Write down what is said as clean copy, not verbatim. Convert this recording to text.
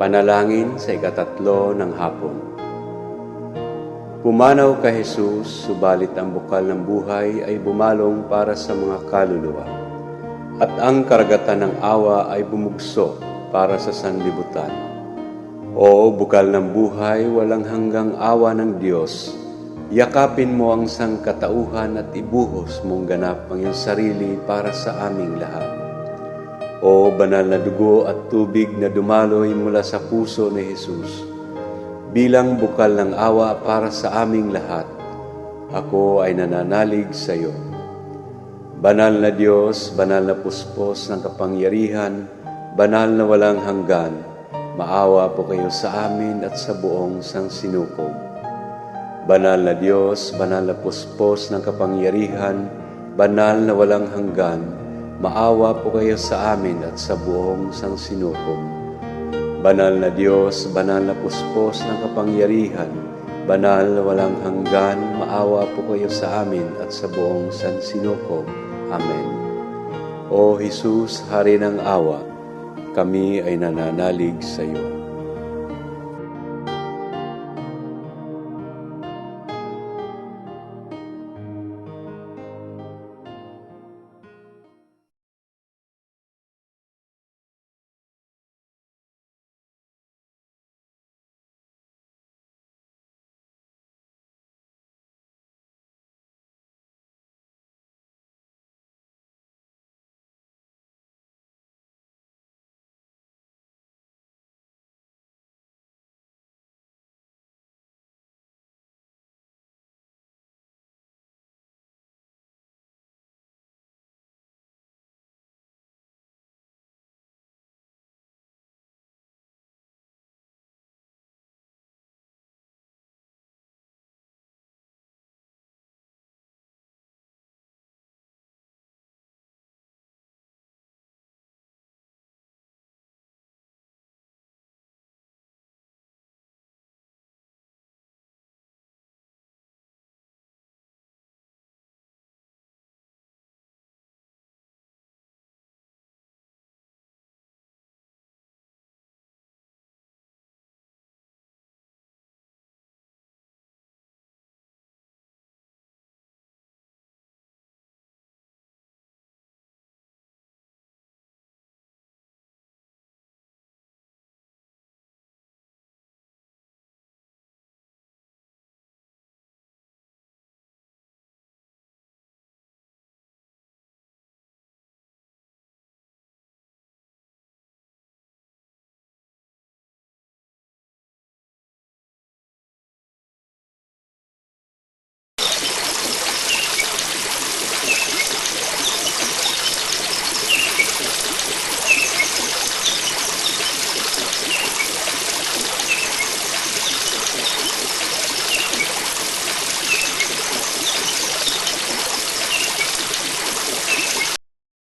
Panalangin sa ikatatlo ng hapon. Pumanaw kay Jesus, subalit ang bukal ng buhay ay bumalong para sa mga kaluluwa, at ang karagatan ng awa ay bumugso para sa sanlibutan. O bukal ng buhay, walang hanggang awa ng Diyos, yakapin mo ang sangkatauhan at ibuhos mong ganap ang iyong sarili para sa aming lahat. O banal na dugo at tubig na dumaloy mula sa puso ni Jesus, bilang bukal ng awa para sa aming lahat, ako ay nananalig sa iyo. Banal na Diyos, banal na puspos ng kapangyarihan, banal na walang hanggan, maawa po kayo sa amin at sa buong sangsinukob. Banal na Diyos, banal na puspos ng kapangyarihan, banal na walang hanggan, maawa po kayo sa amin at sa buong sangsinukob. Banal na Diyos, banal na puspos ng kapangyarihan, banal na walang hanggan, maawa po kayo sa amin at sa buong sansinukob. Amen. O Jesus, Hari ng awa, kami ay nananalig sa iyo.